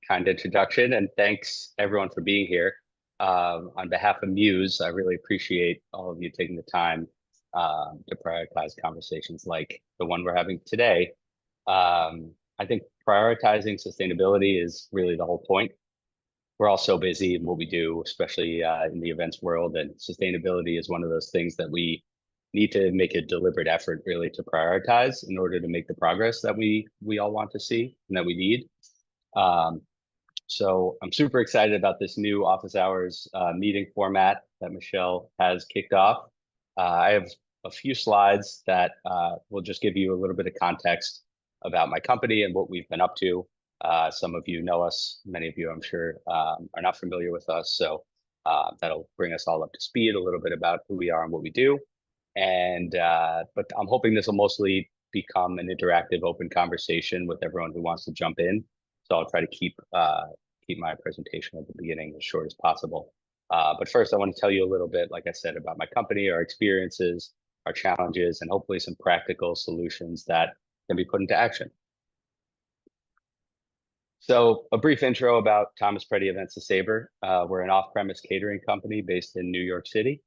Kind introduction, and thanks everyone for being here. On behalf of Muse, I really appreciate all of you taking the time to prioritize conversations like the one we're having today. I think prioritizing sustainability is really the whole point. We're all so busy in what we do, especially in the events world, and sustainability is one of those things that we need to make a deliberate effort really to prioritize in order to make the progress that we all want to see and that we need. Um, so I'm super excited about this new office hours meeting format that Michelle has kicked off. I have a few slides that will just give you a little bit of context about my company and what we've been up to. Some of you know us, many of you I'm sure are not familiar with us. So that'll bring us all up to speed a little bit about who we are and what we do. But I'm hoping this will mostly become an interactive, open conversation with everyone who wants to jump in. So I'll try to keep my presentation at the beginning as short as possible. But first, I want to tell you a little bit, like I said, about my company, our experiences, our challenges, and hopefully some practical solutions that can be put into action. So a brief intro about Thomas Preti Events to Savor. We're an off-premise catering company based in New York City.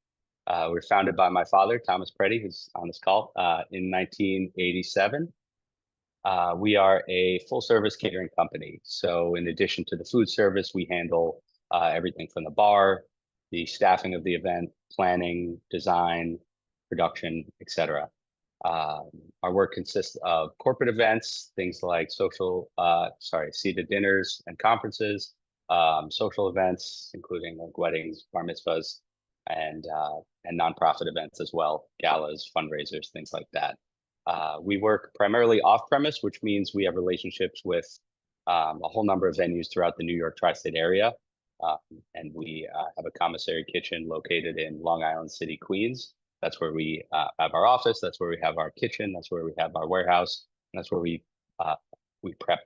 We were founded by my father, Thomas Preti, who's on this call, in 1987. We are a full service catering company. So in addition to the food service, we handle everything from the bar, the staffing of the event, planning, design, production, etc. Our work consists of corporate events, things like seated dinners and conferences, social events, including like weddings, bar mitzvahs, and nonprofit events as well, galas, fundraisers, things like that. We work primarily off-premise, which means we have relationships with a whole number of venues throughout the New York tri-state area. And we have a commissary kitchen located in Long Island City, Queens. That's where we have our office. That's where we have our kitchen. That's where we have our warehouse. And that's where we prep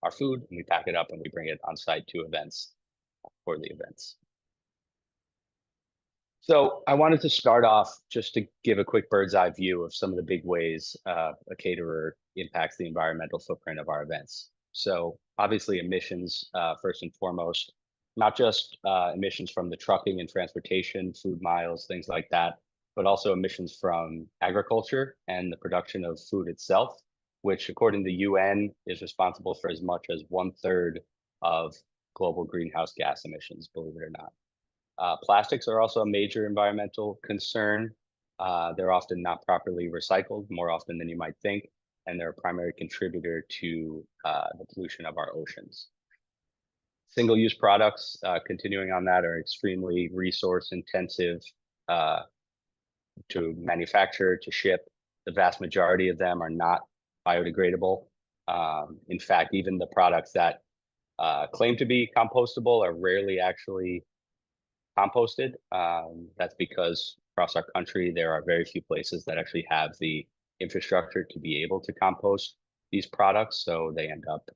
our food and we pack it up and we bring it on site to events for the events. So I wanted to start off just to give a quick bird's eye view of some of the big ways a caterer impacts the environmental footprint of our events. So obviously emissions, first and foremost, not just emissions from the trucking and transportation, food miles, things like that, but also emissions from agriculture and the production of food itself, which according to the UN is responsible for as much as 1/3 of global greenhouse gas emissions, believe it or not. Plastics are also a major environmental concern. They're often not properly recycled, more often than you might think, and they're a primary contributor to the pollution of our oceans. Single-use products, continuing on that, are extremely resource intensive to manufacture, to ship. The vast majority of them are not biodegradable. In fact, even the products that claim to be compostable are rarely actually composted. That's because across our country, there are very few places that actually have the infrastructure to be able to compost these products. So they end up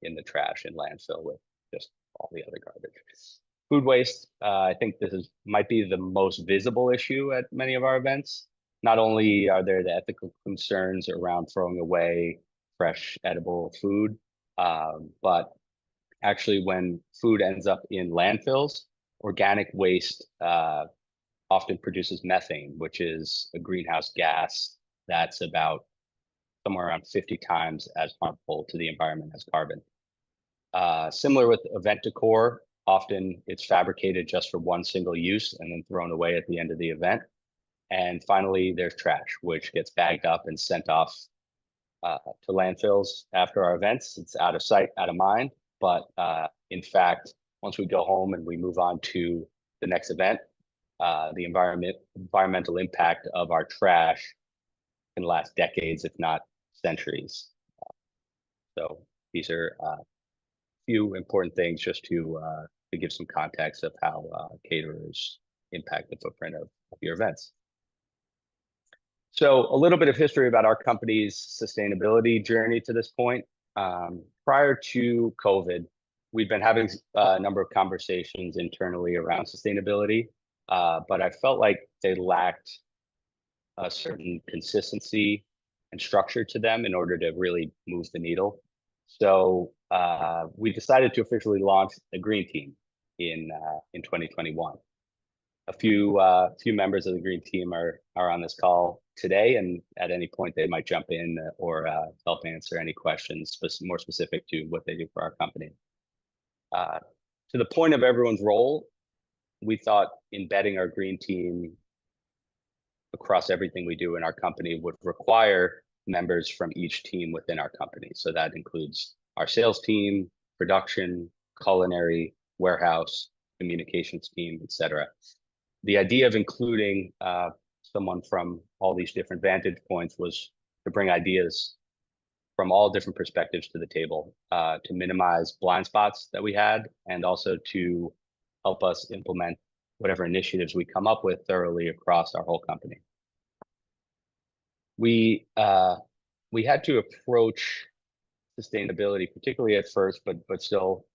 in the trash and landfill with just all the other garbage. Food waste, I think might be the most visible issue at many of our events. Not only are there the ethical concerns around throwing away fresh edible food, but actually when food ends up in landfills, organic waste often produces methane, which is a greenhouse gas that's about somewhere around 50 times as harmful to the environment as carbon. Similar with event decor, often it's fabricated just for one single use and then thrown away at the end of the event. And finally, there's trash, which gets bagged up and sent off to landfills after our events. It's out of sight, out of mind. But in fact, once we go home and we move on to the next event, the environmental impact of our trash can last decades, if not centuries. So these are a few important things just to give some context of how caterers impact the footprint of your events. So a little bit of history about our company's sustainability journey to this point. Prior to COVID, we've been having a number of conversations internally around sustainability, but I felt like they lacked a certain consistency and structure to them in order to really move the needle. So we decided to officially launch the Green Team in 2021. A few members of the Green Team are on this call today, and at any point they might jump in or help answer any questions more specific to what they do for our company. To the point of everyone's role, we thought embedding our Green Team across everything we do in our company would require members from each team within our company. So that includes our sales team, production, culinary, warehouse, communications team, etc. The idea of including someone from all these different vantage points was to bring ideas from all different perspectives to the table, to minimize blind spots that we had, and also to help us implement whatever initiatives we come up with thoroughly across our whole company. We had to approach sustainability, particularly at first, but still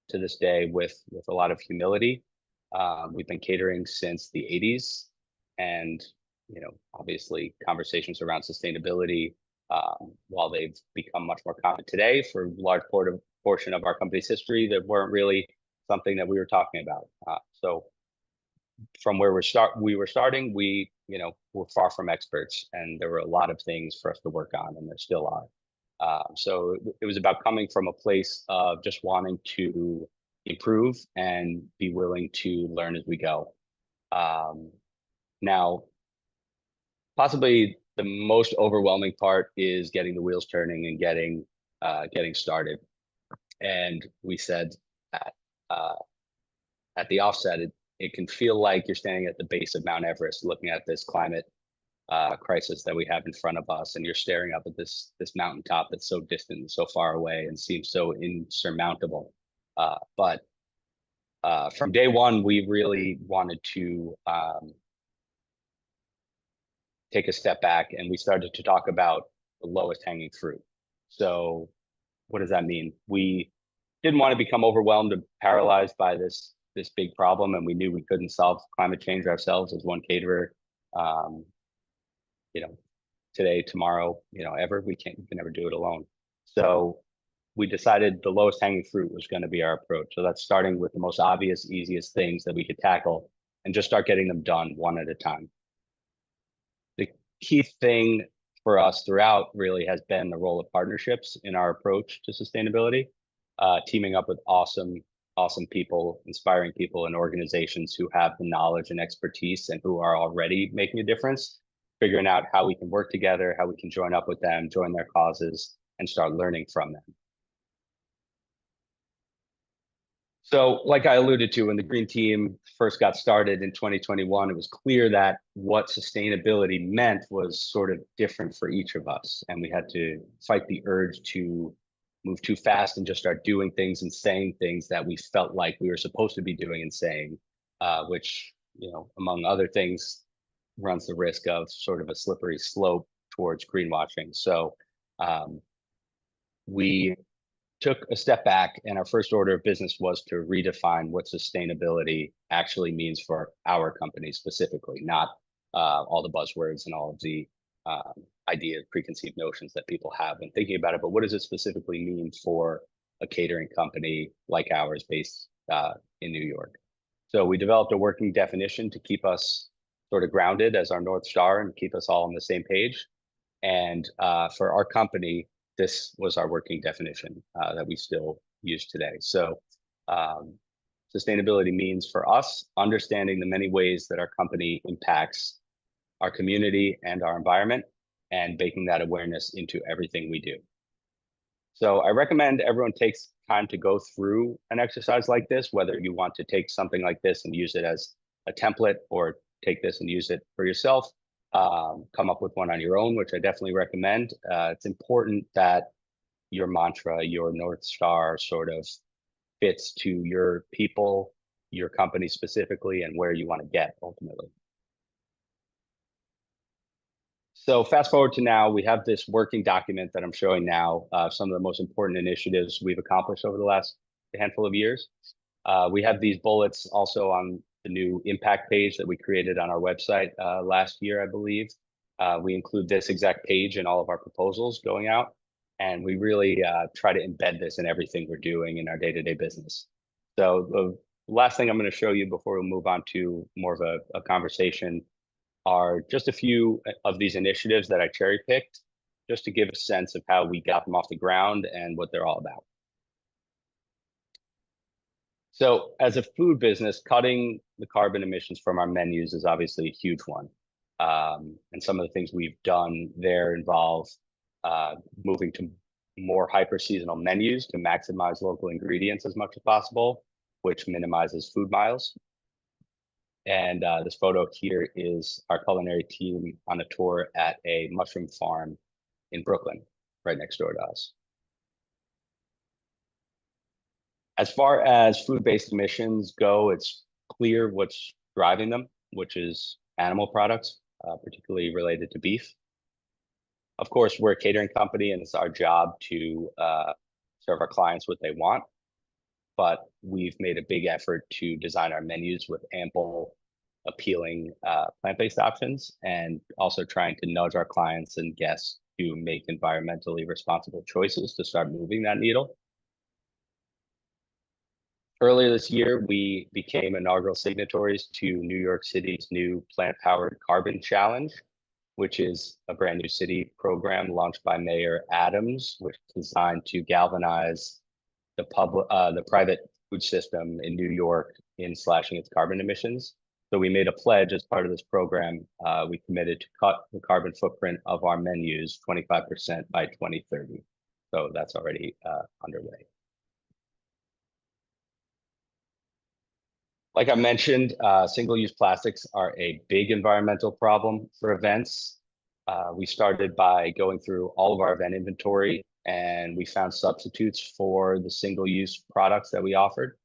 to this day, with a lot of humility. We've been catering since the 80s, and obviously conversations around sustainability, while they've become much more common today, for a large portion of our company's history, that weren't really something that we were talking about. So from where we were starting, we were far from experts, and there were a lot of things for us to work on, and there still are. So it was about coming from a place of just wanting to improve and be willing to learn as we go. Now, possibly the most overwhelming part is getting the wheels turning and getting started. And we said at the offset, it can feel like you're standing at the base of Mount Everest, looking at this climate crisis that we have in front of us, and you're staring up at this mountaintop that's so distant and so far away and seems so insurmountable. But from day one, we really wanted to take a step back, and we started to talk about the lowest hanging fruit. So what does that mean? We didn't want to become overwhelmed and paralyzed by this big problem, and we knew we couldn't solve climate change ourselves as one caterer. Today, tomorrow, ever. We can never do it alone. So we decided the lowest hanging fruit was going to be our approach. So that's starting with the most obvious, easiest things that we could tackle and just start getting them done one at a time. The key thing for us throughout really has been the role of partnerships in our approach to sustainability, teaming up with awesome people, inspiring people and organizations who have the knowledge and expertise and who are already making a difference, figuring out how we can work together, how we can join up with them, join their causes, and start learning from them. So like I alluded to, when the Green Team first got started in 2021, it was clear that what sustainability meant was sort of different for each of us. And we had to fight the urge to move too fast and just start doing things and saying things that we felt like we were supposed to be doing and saying, which, among other things, runs the risk of sort of a slippery slope towards greenwashing. So we took a step back, and our first order of business was to redefine what sustainability actually means for our company specifically, not all the buzzwords and all of the ideas, preconceived notions that people have when thinking about it, but what does it specifically mean for a catering company like ours based in New York? So we developed a working definition to keep us sort of grounded as our North Star and keep us all on the same page. And for our company, this was our working definition that we still use today. So sustainability means for us understanding the many ways that our company impacts our community and our environment, and baking that awareness into everything we do. So I recommend everyone takes time to go through an exercise like this, whether you want to take something like this and use it as a template, or take this and use it for yourself. Come up with one on your own, which I definitely recommend. It's important that your mantra, your North Star, sort of fits to your people, your company specifically, and where you want to get ultimately. So fast forward to now, we have this working document that I'm showing now, some of the most important initiatives we've accomplished over the last handful of years. We have these bullets also on the new impact page that we created on our website last year, I believe. We include this exact page in all of our proposals going out. And we really try to embed this in everything we're doing in our day-to-day business. So the last thing I'm going to show you before we move on to more of a conversation are just a few of these initiatives that I cherry picked, just to give a sense of how we got them off the ground and what they're all about. So as a food business, cutting the carbon emissions from our menus is obviously a huge one. And some of the things we've done there involve moving to more hyper-seasonal menus to maximize local ingredients as much as possible, which minimizes food miles. And this photo here is our culinary team on a tour at a mushroom farm in Brooklyn, right next door to us. As far as food-based emissions go, it's clear what's driving them, which is animal products, particularly related to beef. Of course, we're a catering company, and it's our job to serve our clients what they want. But we've made a big effort to design our menus with ample, appealing plant-based options, and also trying to nudge our clients and guests to make environmentally responsible choices to start moving that needle. Earlier this year, we became inaugural signatories to New York City's new Plant-Powered Carbon Challenge, which is a brand new city program launched by Mayor Adams, which is designed to galvanize the private food system in New York in slashing its carbon emissions. So we made a pledge as part of this program. We committed to cut the carbon footprint of our menus 25% by 2030. So that's already underway. Like I mentioned, single-use plastics are a big environmental problem for events. We started by going through all of our event inventory, and we found substitutes for the single-use products that we offered.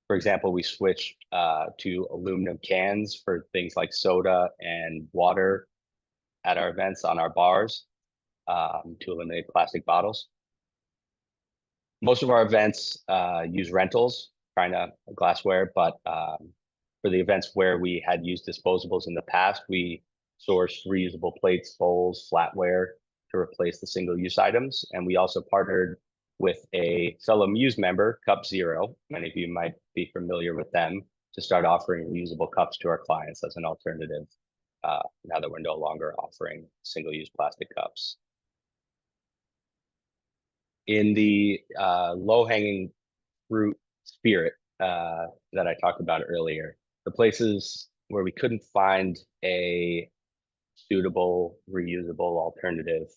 For example, we switched to aluminum cans for things like soda and water at our events on our bars to eliminate plastic bottles. Most of our events use rentals, China glassware, but for the events where we had used disposables in the past, we sourced reusable plates, bowls, flatware to replace the single-use items. And we also partnered with a fellow Muse member, Cup Zero. Many of you might be familiar with them, to start offering reusable cups to our clients as an alternative now that we're no longer offering single-use plastic cups. In the low-hanging fruit spirit that I talked about earlier, the places where we couldn't find a suitable reusable alternative,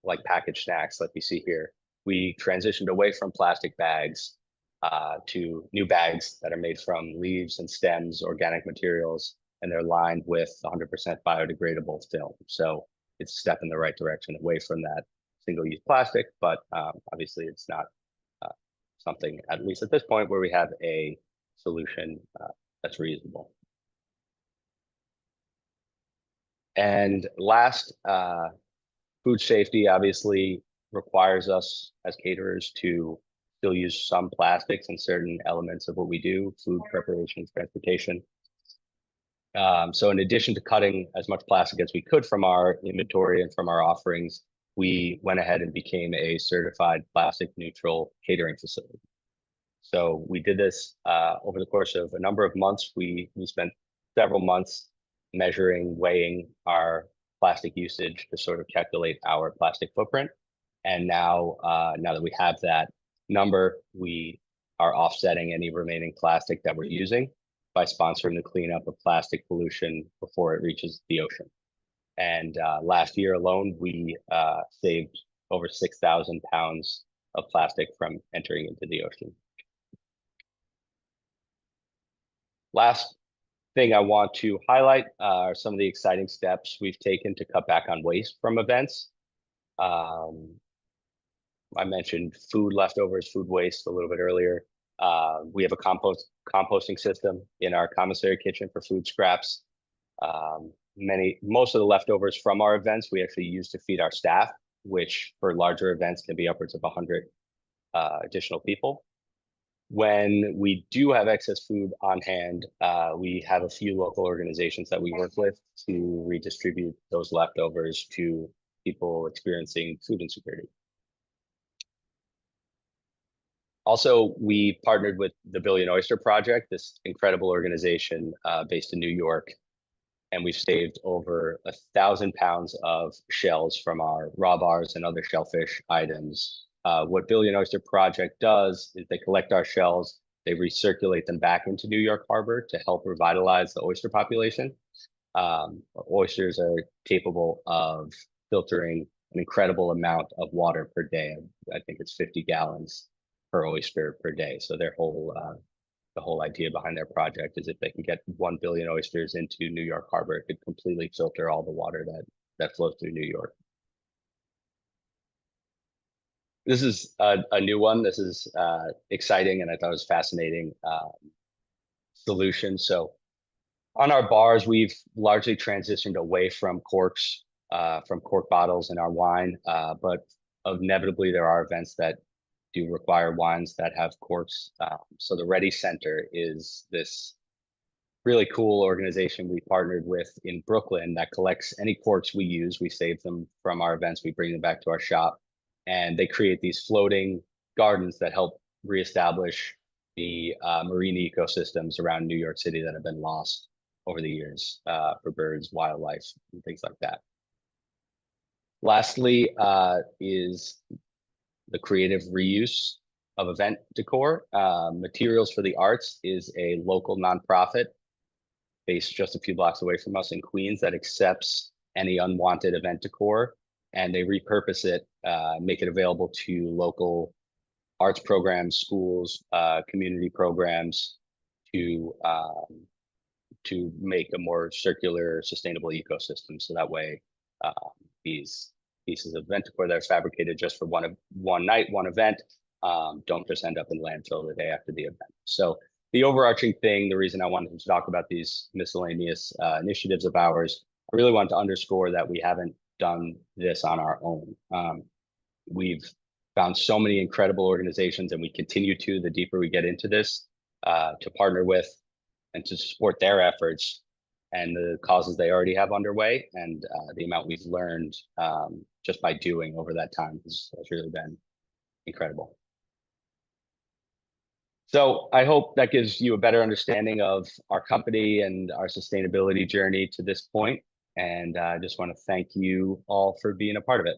like packaged snacks like we see here, we transitioned away from plastic bags to new bags that are made from leaves and stems, organic materials, and they're lined with 100% biodegradable film. So it's a step in the right direction away from that single-use plastic, but obviously it's not something, at least at this point, where we have a solution that's reusable. And last, food safety obviously requires us as caterers to still use some plastics in certain elements of what we do, food preparation, transportation. So in addition to cutting as much plastic as we could from our inventory and from our offerings, we went ahead and became a certified plastic neutral catering facility. So we did this over the course of a number of months. We spent several months measuring, weighing our plastic usage to sort of calculate our plastic footprint. And now that we have that number, we are offsetting any remaining plastic that we're using by sponsoring the cleanup of plastic pollution before it reaches the ocean. And last year alone, we saved over 6,000 pounds of plastic from entering into the ocean. Last thing I want to highlight are some of the exciting steps we've taken to cut back on waste from events. I mentioned food leftovers, food waste a little bit earlier. We have a composting system in our commissary kitchen for food scraps. Most of the leftovers from our events we actually use to feed our staff, which for larger events can be upwards of 100 additional people. When we do have excess food on hand, we have a few local organizations that we work with to redistribute those leftovers to people experiencing food insecurity. Also, we partnered with the Billion Oyster Project, this incredible organization based in New York, and we've saved over 1,000 pounds of shells from our raw bars and other shellfish items. What Billion Oyster Project does is they collect our shells, they recirculate them back into New York Harbor to help revitalize the oyster population. Oysters are capable of filtering an incredible amount of water per day. I think it's 50 gallons per oyster per day. So the whole idea behind their project is if they can get 1 billion oysters into New York Harbor, it could completely filter all the water that flows through New York. This is a new one. This is exciting, and I thought it was fascinating solution. So on our bars, we've largely transitioned away from corks, from cork bottles in our wine, but inevitably there are events that do require wines that have corks. So the Ready Center is this really cool organization we partnered with in Brooklyn that collects any corks we use. We save them from our events, we bring them back to our shop, and they create these floating gardens that help reestablish the marine ecosystems around New York City that have been lost over the years for birds, wildlife, and things like that. Lastly, is the creative reuse of event decor. Materials for the Arts is a local nonprofit based just a few blocks away from us in Queens that accepts any unwanted event decor, and they repurpose it, make it available to local arts programs, schools, community programs to make a more circular, sustainable ecosystem. So that way, these pieces of event decor that are fabricated just for one night, one event, don't just end up in landfill the day after the event. So the overarching thing, the reason I wanted to talk about these miscellaneous initiatives of ours, I really wanted to underscore that we haven't done this on our own. We've found so many incredible organizations, and we continue to, the deeper we get into this, to partner with and to support their efforts and the causes they already have underway. And the amount we've learned just by doing over that time has really been incredible. So I hope that gives you a better understanding of our company and our sustainability journey to this point. And I just want to thank you all for being a part of it.